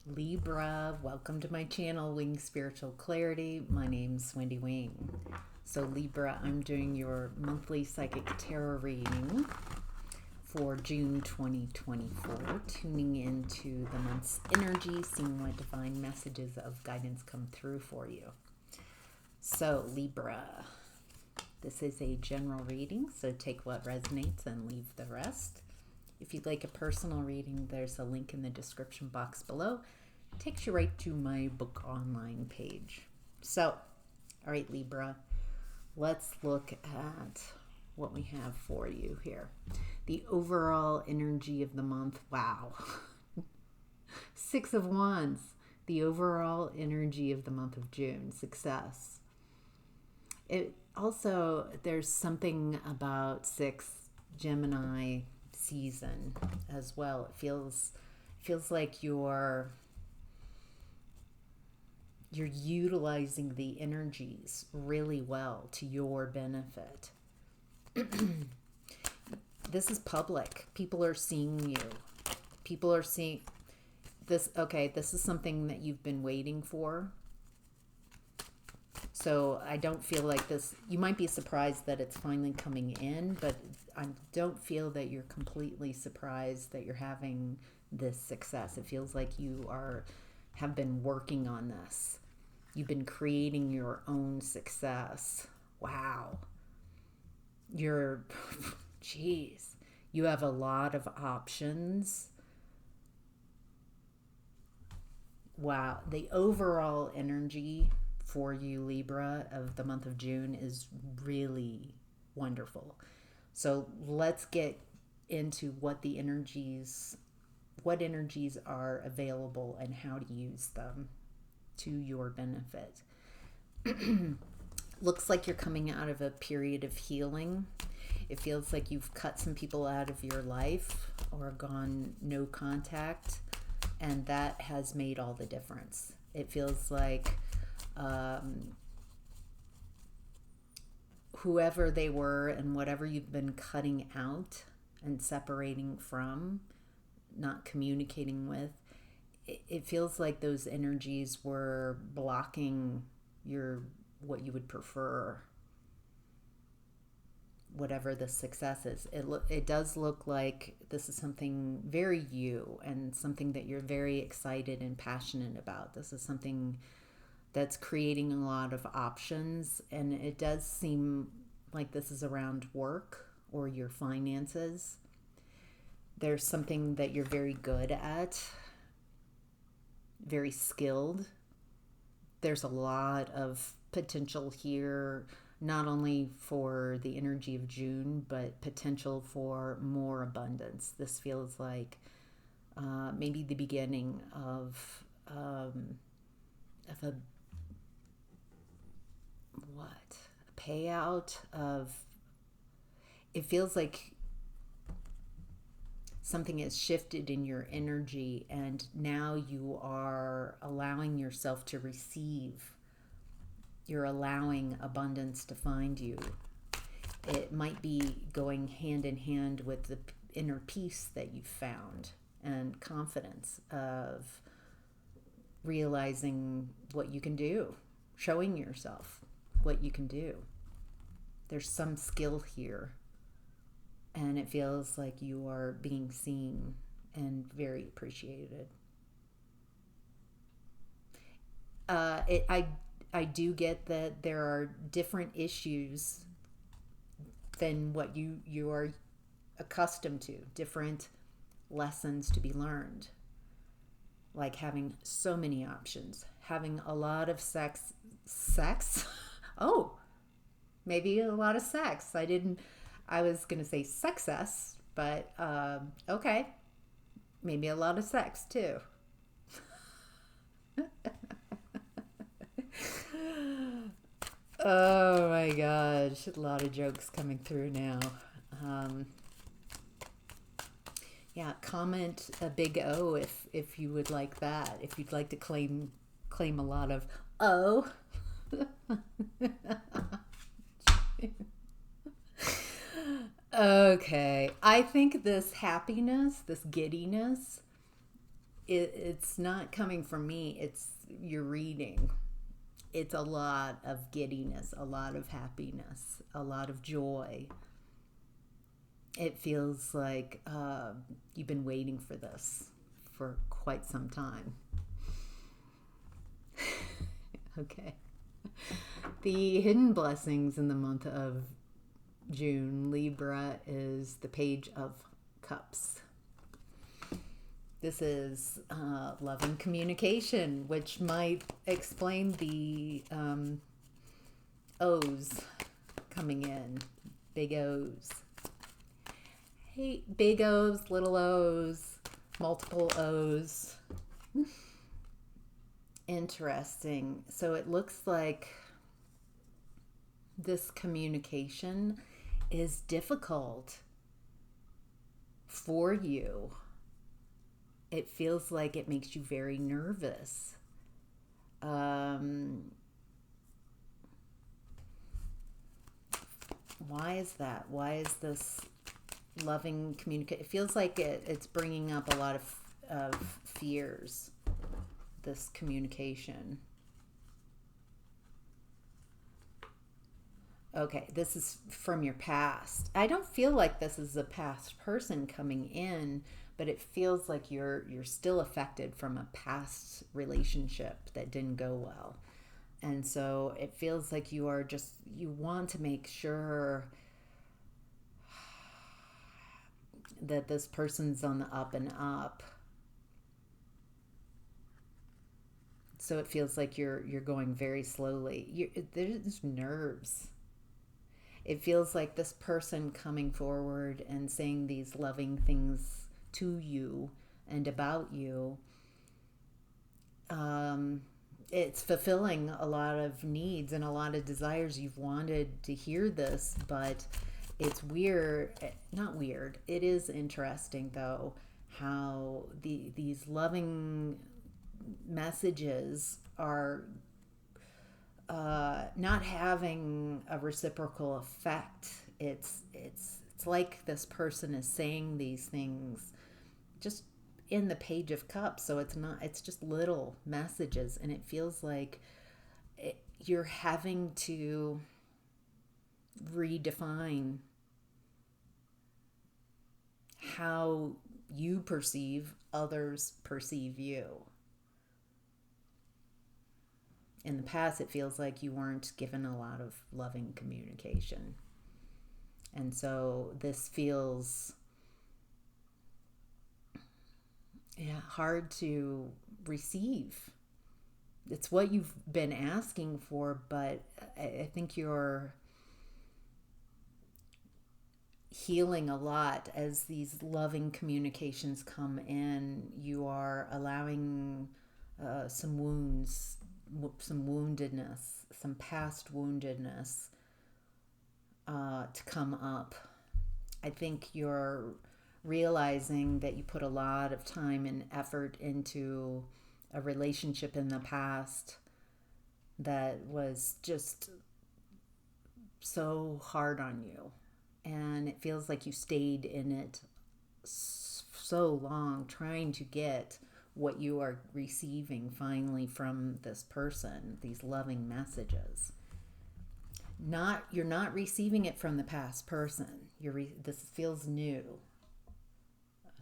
Libra, welcome to my channel, Wing Spiritual Clarity. My name's Wendy Wing. So Libra, I'm doing your monthly psychic tarot reading for June 2024, tuning into the month's energy, seeing what divine messages of guidance come through for you. So Libra, this is a general reading, so take what resonates and leave the rest. If you'd like a personal reading, there's a link in the description box below. It takes you right to my book online page. So, all right, Libra, let's look at what we have for you here. The overall energy of the month. Wow. Six of Wands. The overall energy of the month of June. Success. It also, there's something about Gemini season as well. It feels like you're utilizing the energies really well to your benefit. This is public. People are seeing you. People are seeing this. Okay, this is something that you've been waiting for. So I don't feel like this, you might be surprised that it's finally coming in, but I don't feel that you're completely surprised that you're having this success. It feels like you have been working on this. You've been creating your own success. Wow. Geez, you have a lot of options. Wow. The overall energy for you, Libra, of the month of June is really wonderful. So let's get into what energies are available and how to use them to your benefit. Looks like you're coming out of a period of healing. It feels like you've cut some people out of your life or gone no contact, and that has made all the difference. It feels like whoever they were and whatever you've been cutting out and separating from, not communicating with, it feels like those energies were blocking what you would prefer, whatever the success is. It does look like this is something very you and something that you're very excited and passionate about. This is something that's creating a lot of options, and it does seem like this is around work or your finances. There's something that you're very good at, very skilled. There's a lot of potential here, not only for the energy of June, but potential for more abundance. This feels like maybe the beginning of a payout of, it feels like something has shifted in your energy, and now you are allowing yourself to receive. You're allowing abundance to find you. It might be going hand in hand with the inner peace that you've found and confidence of realizing what you can do, showing yourself what you can do. There's some skill here, and it feels like you are being seen and very appreciated. I do get that there are different issues than what you are accustomed to, different lessons to be learned, like having so many options, having a lot of sex. Oh, maybe a lot of sex. I was going to say success, but okay. Maybe a lot of sex too. Oh my gosh, a lot of jokes coming through now. Yeah, comment a big O if you would like that. If you'd like to claim a lot of O. Okay, I think this happiness, this giddiness, it's not coming from me, it's your reading. It's a lot of giddiness, a lot of happiness, a lot of joy. It feels like you've been waiting for this for quite some time. Okay. The hidden blessings in the month of June, Libra, is the Page of Cups. This is love and communication, which might explain the O's coming in. Big O's. Hey, big O's, little O's, multiple O's. Interesting. So it looks like this communication is difficult for you. It feels like it makes you very nervous. Why is that? Why is this loving communication? It feels like it's bringing up a lot of fears, this communication. Okay, this is from your past. I don't feel like this is a past person coming in, but it feels like you're still affected from a past relationship that didn't go well. And so it feels like you want to make sure that this person's on the up and up. So it feels like you're going very slowly. There's nerves. It feels like this person coming forward and saying these loving things to you and about you, it's fulfilling a lot of needs and a lot of desires. You've wanted to hear this, but it's weird. Not weird. It is interesting, though, how these loving messages are not having a reciprocal effect. It's like this person is saying these things just in the Page of Cups, so it's just little messages, and it feels like you're having to redefine how you perceive others perceive you. In the past, it feels like you weren't given a lot of loving communication. And so this feels hard to receive. It's what you've been asking for, but I think you're healing a lot as these loving communications come in. You are allowing some wounds, some woundedness, some past woundedness to come up. I think you're realizing that you put a lot of time and effort into a relationship in the past that was just so hard on you. And it feels like you stayed in it so long trying to get what you are receiving finally from this person, these loving messages. You're not receiving it from the past person. This feels new.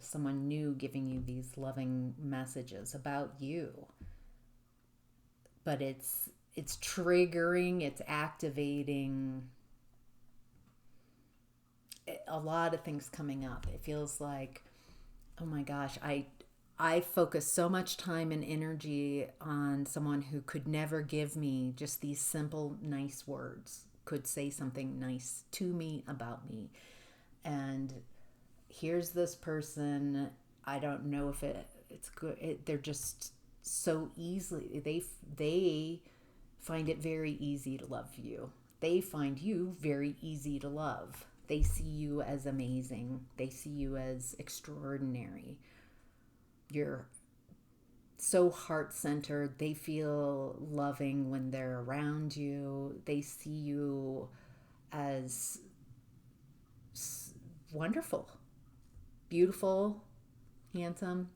Someone new giving you these loving messages about you. But it's triggering, it's activating a lot of things coming up. It feels like, oh my gosh, I focus so much time and energy on someone who could never give me just these simple, nice words, could say something nice to me, about me. And here's this person, I don't know if it's good. They're just so easily, they find it very easy to love you. They find you very easy to love. They see you as amazing. They see you as extraordinary. You're so heart-centered. They feel loving when they're around you. They see you as wonderful, beautiful, handsome.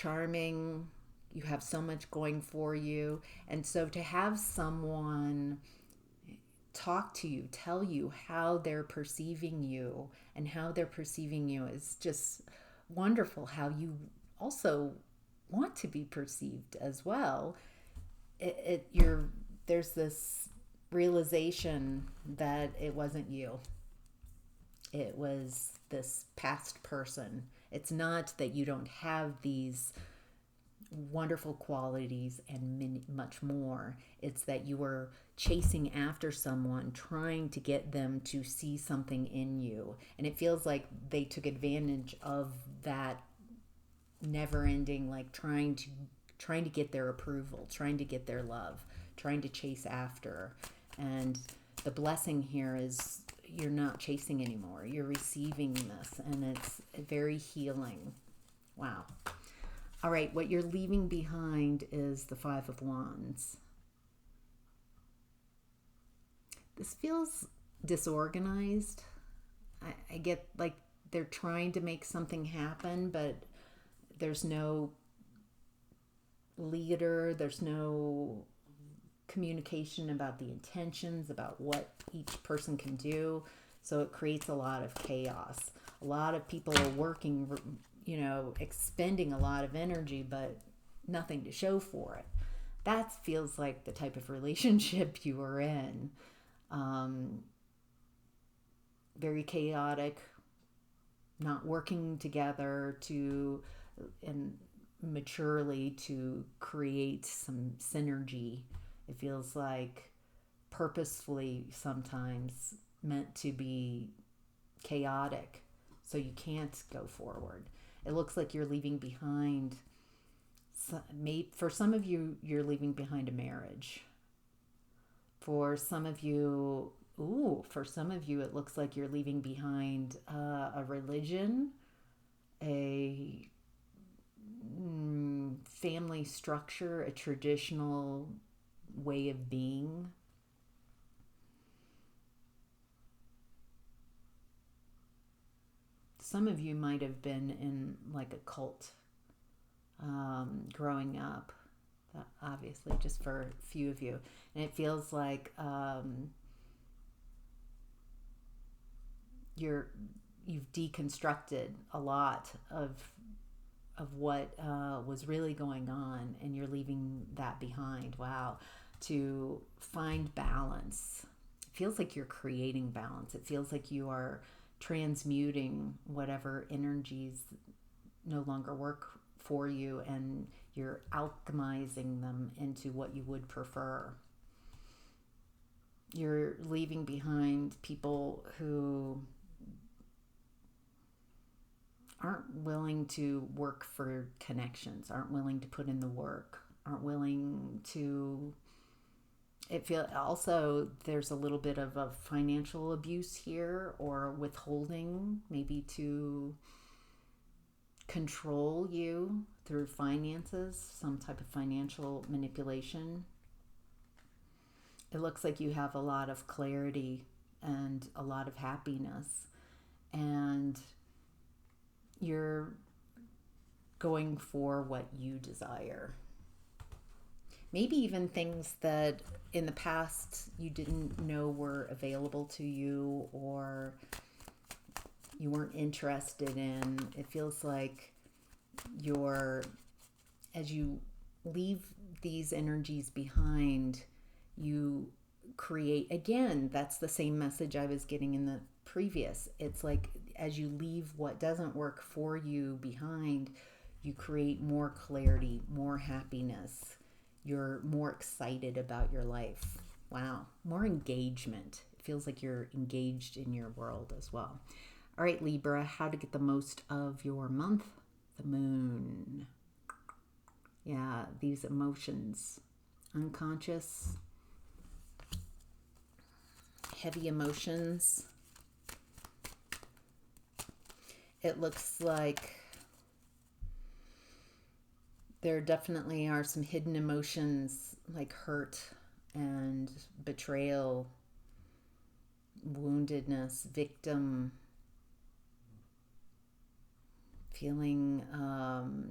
charming. You have so much going for you. And so to have someone talk to you, tell you how they're perceiving you and how they're perceiving you is just wonderful. How you also want to be perceived as well. There's this realization that it wasn't you. It was this past person. It's not that you don't have these wonderful qualities and much more. It's that you were chasing after someone, trying to get them to see something in you. And it feels like they took advantage of that never ending, like trying to get their approval, trying to get their love, trying to chase after. And the blessing here is you're not chasing anymore. You're receiving this, and it's very healing. Wow. All right, what you're leaving behind is the Five of Wands. This feels disorganized. I get like they're trying to make something happen, but there's no leader, there's no communication about the intentions, about what each person can do. So it creates a lot of chaos. A lot of people are working, expending a lot of energy, but nothing to show for it. That feels like the type of relationship you are in. Very chaotic, not working together and maturely to create some synergy. It feels like purposefully sometimes meant to be chaotic, so you can't go forward. It looks like you're leaving behind, for some of you, you're leaving behind a marriage. For some of you, it looks like you're leaving behind a religion, a family structure, a traditional way of being. Some of you might have been in like a cult growing up, obviously, just for a few of you. And it feels like you've deconstructed a lot of what was really going on, and you're leaving that behind. Wow. To find balance. It feels like you're creating balance. It feels like you are transmuting whatever energies no longer work for you, and you're alchemizing them into what you would prefer. You're leaving behind people who aren't willing to work for connections, aren't willing to put in the work, aren't willing to... It feels also there's a little bit of a financial abuse here, or withholding, maybe to control you through finances, some type of financial manipulation. It looks like you have a lot of clarity and a lot of happiness, and you're going for what you desire. Maybe even things that in the past you didn't know were available to you, or you weren't interested in. It feels like as you leave these energies behind, you create, again, that's the same message I was getting in the previous. It's like as you leave what doesn't work for you behind, you create more clarity, more happiness. You're more excited about your life. Wow. More engagement. It feels like you're engaged in your world as well. All right, Libra, how to get the most of your month? The moon. Yeah, these emotions. Unconscious. Heavy emotions. It looks like there definitely are some hidden emotions like hurt and betrayal, woundedness, victim. feeling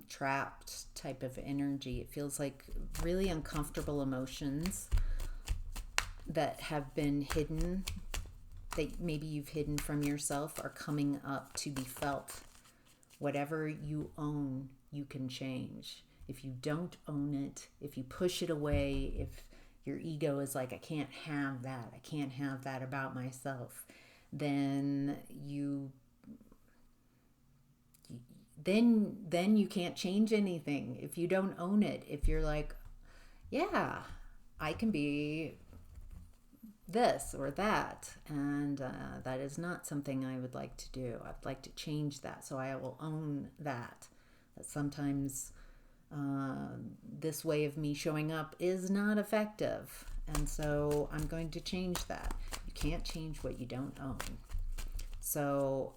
trapped type of energy. It feels like really uncomfortable emotions that have been hidden, that maybe you've hidden from yourself, are coming up to be felt. Whatever you own, you can change. If you don't own it, if you push it away, if your ego is like, I can't have that about myself, then you can't change anything. If you don't own it, if you're like, yeah, I can be this or that, and that is not something I would like to do. I'd like to change that, so I will own that sometimes this way of me showing up is not effective, and so I'm going to change that. You can't change what you don't own. So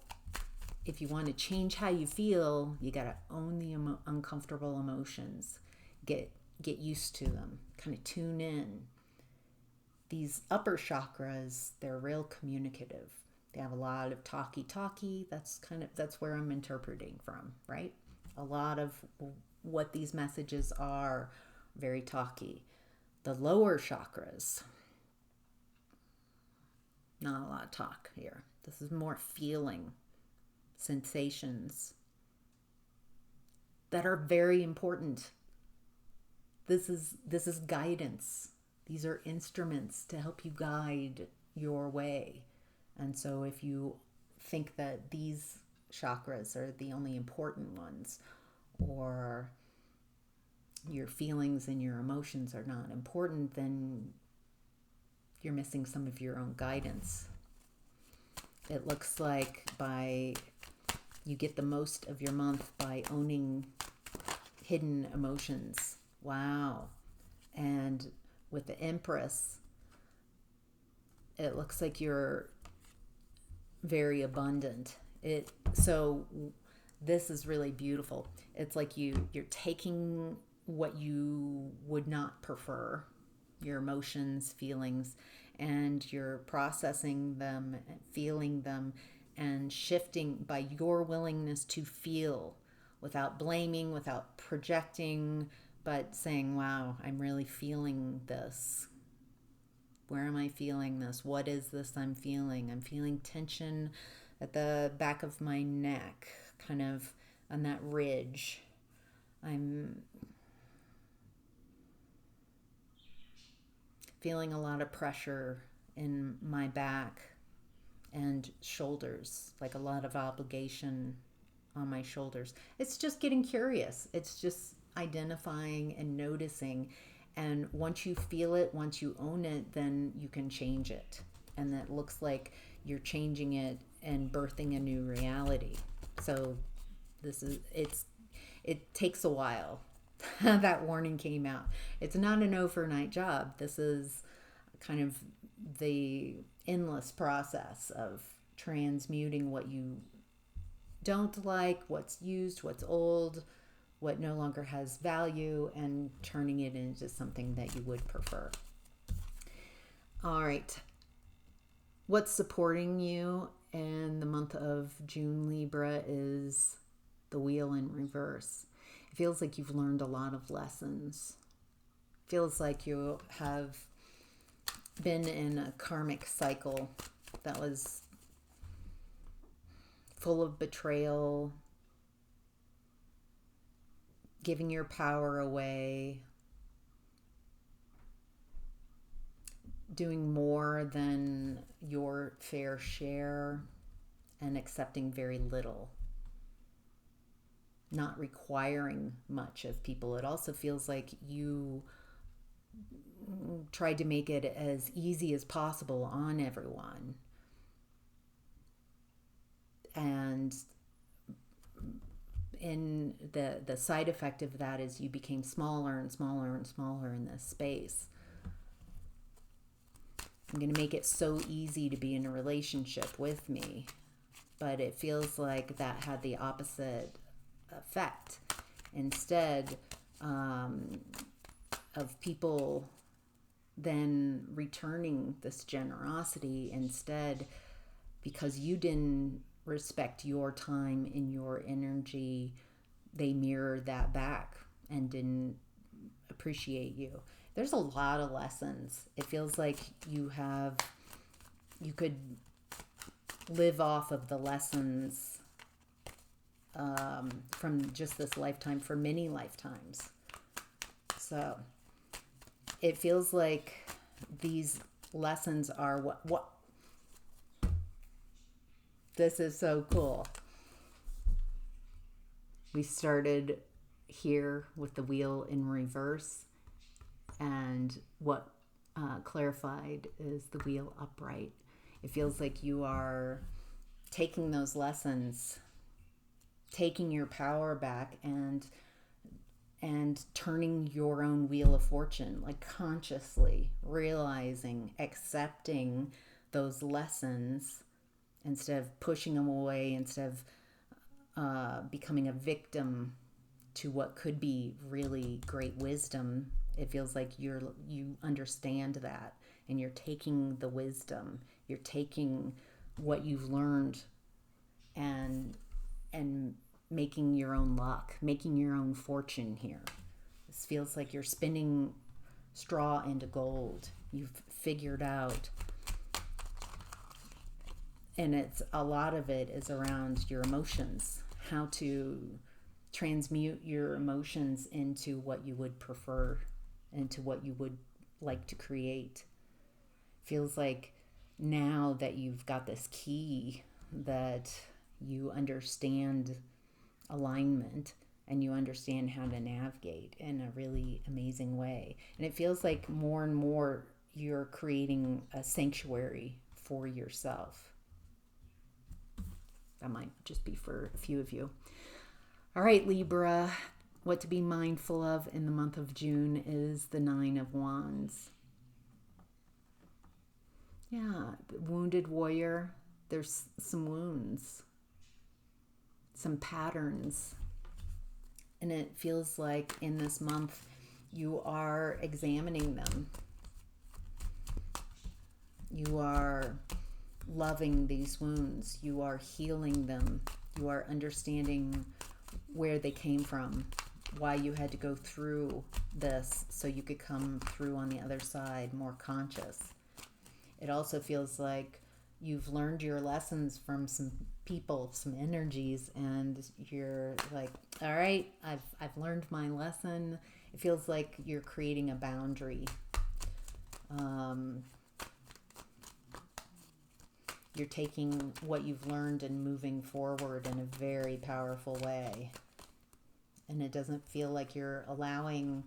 if you want to change how you feel, you got to own the uncomfortable emotions. Get used to them. Kind of tune in. These upper chakras, they're real communicative. They have a lot of talky. That's where I'm interpreting from, right? A lot of what these messages are very talky. The lower chakras, not a lot of talk here. This is more feeling, sensations that are very important. This is guidance. These are instruments to help you guide your way. And so if you think that these chakras are the only important ones, or your feelings and your emotions are not important, then you're missing some of your own guidance. It looks like you get the most of your month by owning hidden emotions. Wow. And with the Empress, it looks like you're very abundant. So this is really beautiful. It's like you're taking what you would not prefer, your emotions, feelings, and you're processing them, feeling them, and shifting by your willingness to feel without blaming, without projecting, but saying, wow, I'm really feeling this. Where am I feeling this? What is this I'm feeling? I'm feeling tension at the back of my neck, kind of on that ridge. I'm feeling a lot of pressure in my back and shoulders, like a lot of obligation on my shoulders. It's just getting curious. It's just identifying and noticing. And once you feel it, once you own it, then you can change it. And that looks like you're changing it and birthing a new reality. So it takes a while. That warning came out. It's not an overnight job. This is kind of the endless process of transmuting what you don't like, what's used, what's old, what no longer has value, and turning it into something that you would prefer. All right. What's supporting you in the month of June, Libra, is the wheel in reverse. It feels like you've learned a lot of lessons. It feels like you have been in a karmic cycle that was full of betrayal, giving your power away, doing more than your fair share, and accepting very little, not requiring much of people. It also feels like you tried to make it as easy as possible on everyone. And in the side effect of that is you became smaller and smaller and smaller in this space. I'm going to make it so easy to be in a relationship with me, but it feels like that had the opposite effect. Instead of people then returning this generosity, instead, because you didn't respect your time and your energy, they mirror that back and didn't appreciate you. There's a lot of lessons. It feels like you could live off of the lessons from just this lifetime for many lifetimes. So it feels like these lessons are what this is so cool. We started here with the wheel in reverse, and what clarified is the wheel upright. It feels like you are taking those lessons, taking your power back, and turning your own wheel of fortune, like consciously realizing, accepting those lessons instead of pushing them away, instead of becoming a victim to what could be really great wisdom. It feels like you understand that, and you're taking the wisdom, you're taking what you've learned and making your own luck, making your own fortune here. This feels like you're spinning straw into gold. You've figured out, and it's a lot of it is around your emotions, how to transmute your emotions into what you would prefer, into what you would like to create. Feels like now that you've got this key, that you understand alignment and you understand how to navigate in a really amazing way. And it feels like more and more you're creating a sanctuary for yourself. That might just be for a few of you. All right, Libra, what to be mindful of in the month of June is the 9 of Wands. Yeah, wounded warrior. There's some wounds, some patterns. And it feels like in this month you are examining them. You are loving these wounds. You are healing them. You are understanding where they came from, why you had to go through this so you could come through on the other side more conscious. It also feels like you've learned your lessons from some people, some energies, and you're like, all right, I've learned my lesson. It feels like you're creating a boundary. You're taking what you've learned and moving forward in a very powerful way. And it doesn't feel like you're allowing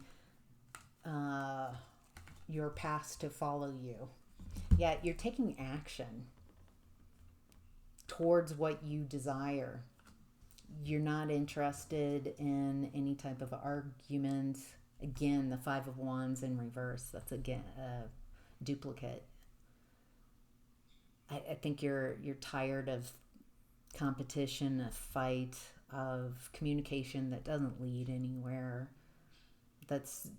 your past to follow you. Yet you're taking action towards what you desire. You're not interested in any type of argument. Again, the 5 of Wands in reverse. That's again a duplicate. I think you're tired of competition, a fight, of communication that doesn't lead anywhere, that's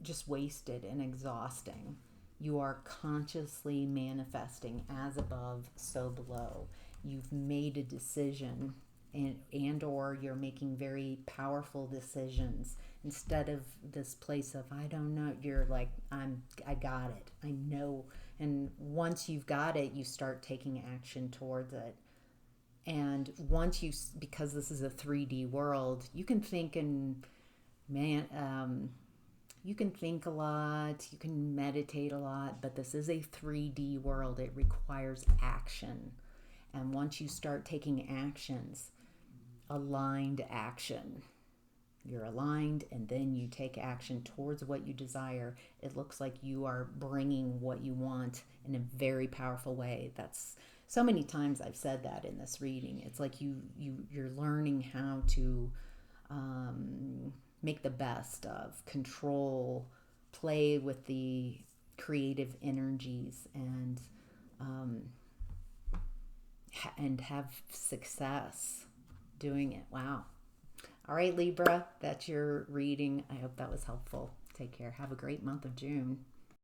just wasted and exhausting. You are consciously manifesting as above, so below. You've made a decision, and or you're making very powerful decisions. Instead of this place of, I don't know, you're like, I got it. I know. And once you've got it, you start taking action towards it. And once because this is a 3D world, you can think you can think a lot, you can meditate a lot, but this is a 3D world. It requires action. And once you start taking actions, aligned action, you're aligned, and then you take action towards what you desire. It looks like you are bringing what you want in a very powerful way. That's so many times I've said that in this reading. It's like you're learning how to make the best of, control, play with the creative energies, and have success doing it. Wow. All right, Libra, that's your reading. I hope that was helpful. Take care. Have a great month of June.